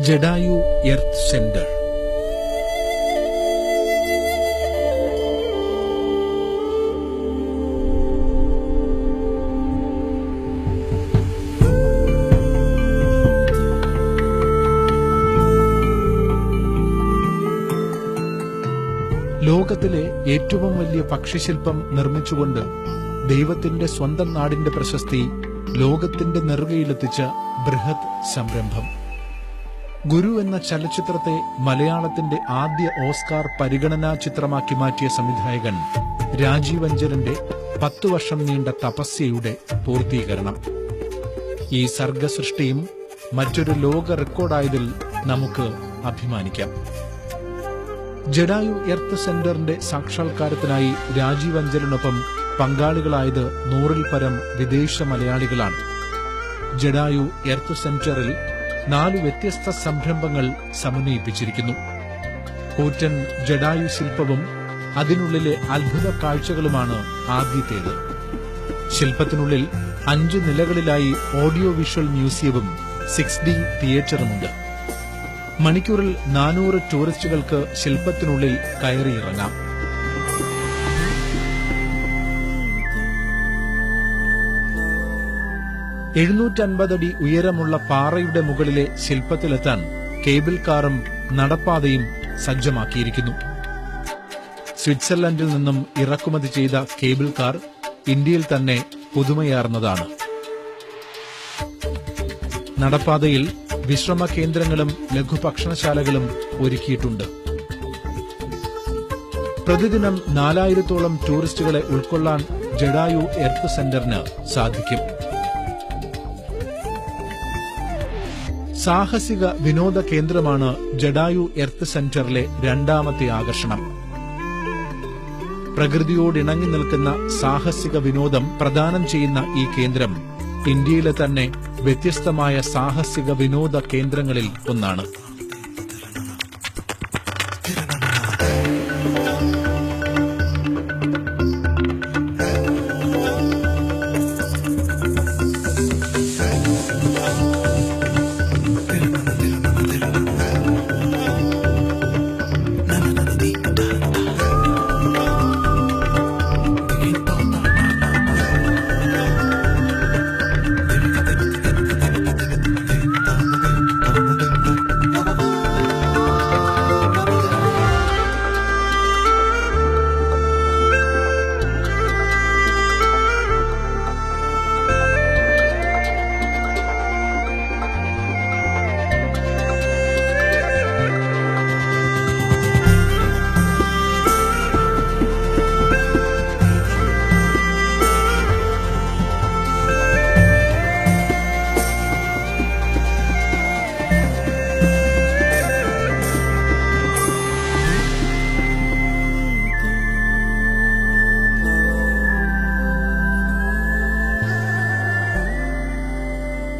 Jatayu earth centre. ലോകത്തിലെ ഏറ്റവും വലിയ പക്ഷിശില്പം നിർമ്മിച്ചുകൊണ്ട് ദൈവത്തിന്റെ സ്വന്തം നാടിന്റെ പ്രശസ്തി ലോകത്തിന്റെ നെറുകയിലെത്തിച്ച ബൃഹത് സംരംഭം. ഗുരു എന്ന ചലച്ചിത്രത്തെ മലയാളത്തിന്റെ ആദ്യ ഓസ്കാർ പരിഗണനാ ചിത്രമാക്കി മാറ്റിയ സംവിധായകൻ രാജീവ് അഞ്ചലിന്റെ 10 വർഷം നീണ്ട തപസ്യയുടെ പൂർത്തീകരണം. ഈ സർഗസൃഷ്ടിയും മറ്റൊരു ലോക റെക്കോർഡായതിൽ നമുക്ക് അഭിമാനിക്കാം. ജഡായു എർത്ത് സെന്ററിന്റെ സാക്ഷാത്കാരത്തിനായി രാജീവ് അഞ്ചലിനൊപ്പം പങ്കാളികളായത് 100-ൽ പരം വിദേശ മലയാളികളാണ്. ജഡായു എർത്ത് സെന്ററിൽ 4 വ്യത്യസ്ത സംരംഭങ്ങൾ സമന്വയിപ്പിച്ചിരിക്കുന്നു. കൂറ്റൻ ജഡായു ശില്പവും അതിനുള്ളിലെ അത്ഭുത കാഴ്ചകളുമാണ് ആദ്യത്തേത്. ശില്പത്തിനുള്ളിൽ 5 നിലകളിലായി ഓഡിയോ വിഷ്വൽ മ്യൂസിയവും 6D തിയേറ്ററുമുണ്ട്. മണിക്കൂറിൽ 400 ടൂറിസ്റ്റുകൾക്ക് ശില്പത്തിനുള്ളിൽ കയറിയിറങ്ങാം. അടി ഉയരമുള്ള പാറയുടെ മുകളിലെ ശില്പത്തിലെത്താൻ കേബിൾ കാറും നടപ്പാതയും സജ്ജമാക്കിയിരിക്കുന്നു. സ്വിറ്റ്സർലൻഡിൽ നിന്നും ഇറക്കുമതി ചെയ്ത കേബിൾ കാർ ഇന്ത്യയിൽ തന്നെ പുതുമയാർന്നതാണ്. നടപ്പാതയിൽ വിശ്രമ കേന്ദ്രങ്ങളും ലഘുഭക്ഷണശാലകളും ഒരുക്കിയിട്ടുണ്ട്. പ്രതിദിനം 4000-ഓളം ടൂറിസ്റ്റുകളെ ഉൾക്കൊള്ളാൻ ജഡായു എർത്ത് സെന്ററിന് സാധിക്കും. സാഹസിക വിനോദ കേന്ദ്രമാണ് ജഡായു എർത്ത് സെന്ററിലെ രണ്ടാമത്തെ ആകർഷണം. പ്രകൃതിയോടിണങ്ങി നിൽക്കുന്ന സാഹസിക വിനോദം പ്രദാനം ചെയ്യുന്ന ഈ കേന്ദ്രം ഇന്ത്യയിലെ തന്നെ വ്യത്യസ്തമായ സാഹസിക വിനോദ കേന്ദ്രങ്ങളിൽ ഒന്നാണ്.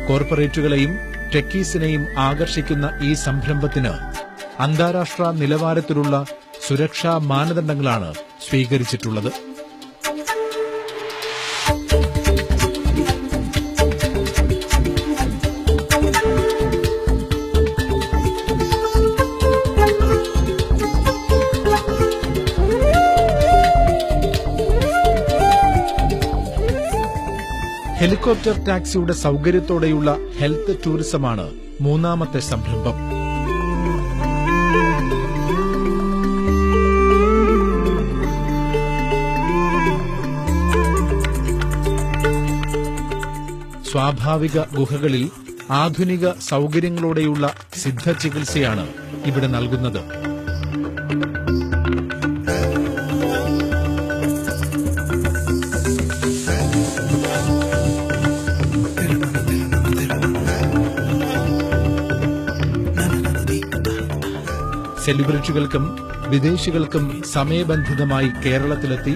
കോർപ്പറേറ്റുകളെയും ടെക്കീസിനെയും ആകർഷിക്കുന്ന ഈ സംരംഭത്തിന് അന്താരാഷ്ട്ര നിലവാരത്തിലുള്ള സുരക്ഷാ മാനദണ്ഡങ്ങളാണ് സ്വീകരിച്ചിട്ടുള്ളത്. ഹെലികോപ്റ്റർ ടാക്സിയുടെ സൌകര്യത്തോടെയുള്ള ഹെൽത്ത് ടൂറിസമാണ് മൂന്നാമത്തെ സംരംഭം. സ്വാഭാവിക ഗുഹകളിൽ ആധുനിക സൌകര്യങ്ങളോടെയുള്ള സിദ്ധ ചികിത്സയാണ് ഇവിടെ നൽകുന്നത്. സെലിബ്രിറ്റികൾക്കും വിദേശികൾക്കും സമയബന്ധിതമായി കേരളത്തിലെത്തി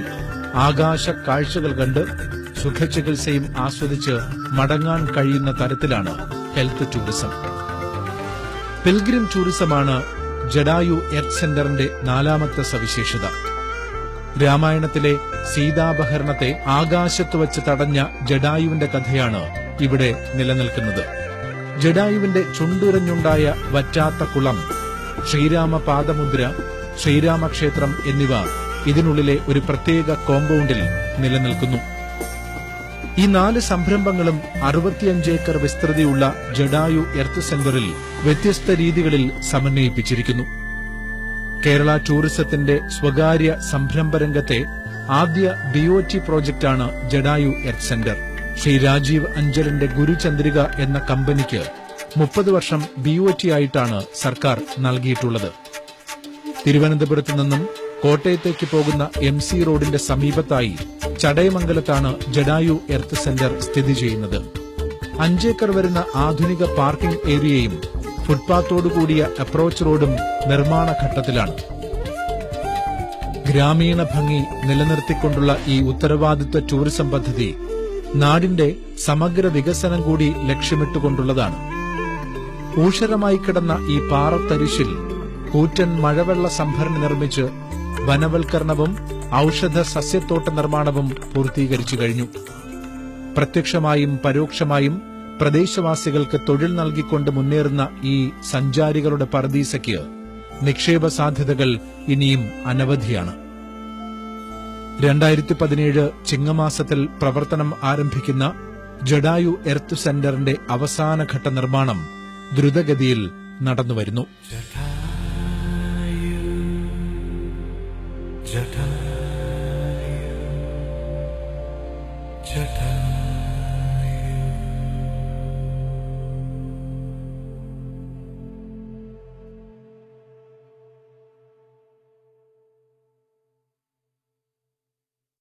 ആകാശ കാഴ്ചകൾ കണ്ട് സുഖചികിത്സയും ആസ്വദിച്ച് മടങ്ങാൻ കഴിയുന്ന തരത്തിലാണ് ഹെൽത്ത് ടൂറിസം. പിൽഗ്രിം ടൂറിസമാണ് ജഡായു എർത്ത് സെന്ററിന്റെ 4ാമത്തെ സവിശേഷത. രാമായണത്തിലെ സീതാപഹരണത്തെ ആകാശത്ത് വച്ച് തടഞ്ഞ ജഡായുവിന്റെ കഥയാണ് ഇവിടെ നിലനിൽക്കുന്നത്. ജഡായുവിന്റെ ചുണ്ടുരഞ്ഞുണ്ടായ വറ്റാത്ത കുളം, ശ്രീരാമ പാദമുദ്ര, ശ്രീരാമക്ഷേത്രം എന്നിവ ഇതിനുള്ളിലെ ഒരു പ്രത്യേക കോമ്പൗണ്ടിൽ നിലനിൽക്കുന്നു. ഈ 4 സംരംഭങ്ങളും 65 ഏക്കർ വിസ്തൃതിയുള്ള ജഡായു എർത്ത് സെന്ററിൽ വ്യത്യസ്ത രീതികളിൽ സമന്വയിപ്പിച്ചിരിക്കുന്നു. കേരള ടൂറിസത്തിന്റെ സ്വകാര്യ സംരംഭരംഗത്തെ ആദ്യ BOT പ്രോജക്റ്റാണ് ജഡായു എർത്ത് സെന്റർ. ശ്രീ രാജീവ് അഞ്ചലിന്റെ ഗുരുചന്ദ്രിക എന്ന കമ്പനിക്ക് 30 വർഷം BOT ആയിട്ടാണ് സർക്കാർ നൽകിയിട്ടുള്ളത്. തിരുവനന്തപുരത്ത് നിന്നും കോട്ടയത്തേക്ക് പോകുന്ന MC റോഡിന്റെ സമീപത്തായി ചടയമംഗലത്താണ് ജഡായു എർത്ത് സെന്റർ സ്ഥിതി ചെയ്യുന്നത്. 5 ഏക്കർ വരുന്ന ആധുനിക പാർക്കിംഗ് ഏരിയയും ഫുട്പാത്തോടുകൂടിയ അപ്രോച്ച് റോഡും നിർമ്മാണ ഘട്ടത്തിലാണ്. ഗ്രാമീണ ഭംഗി നിലനിർത്തിക്കൊണ്ടുള്ള ഈ ഉത്തരവാദിത്വ ടൂറിസം പദ്ധതി നാടിന്റെ സമഗ്ര വികസനം കൂടി ലക്ഷ്യമിട്ടുകൊണ്ടുള്ളതാണ്. ഊഷരമായി കിടന്ന ഈ പാറത്തരിശിൽ കൂറ്റൻ മഴവെള്ള സംഭരണി നിർമ്മിച്ച് വനവൽക്കരണവും ഔഷധ സസ്യത്തോട്ട നിർമ്മാണവും പൂർത്തീകരിച്ചു കഴിഞ്ഞു. പ്രത്യക്ഷമായും പരോക്ഷമായും പ്രദേശവാസികൾക്ക് തൊഴിൽ നൽകിക്കൊണ്ട് മുന്നേറുന്ന ഈ സഞ്ചാരികളുടെ പറുദീസയ്ക്ക് നിക്ഷേപ സാധ്യതകൾ ഇനിയും അനവധിയാണ്. 2017 ചിങ്ങമാസത്തിൽ പ്രവർത്തനം ആരംഭിക്കുന്ന ജഡായു എർത്ത് സെന്ററിന്റെ അവസാനഘട്ട നിർമ്മാണം ദ്രുതഗതിയിൽ നടന്നുവരുന്നു. Jata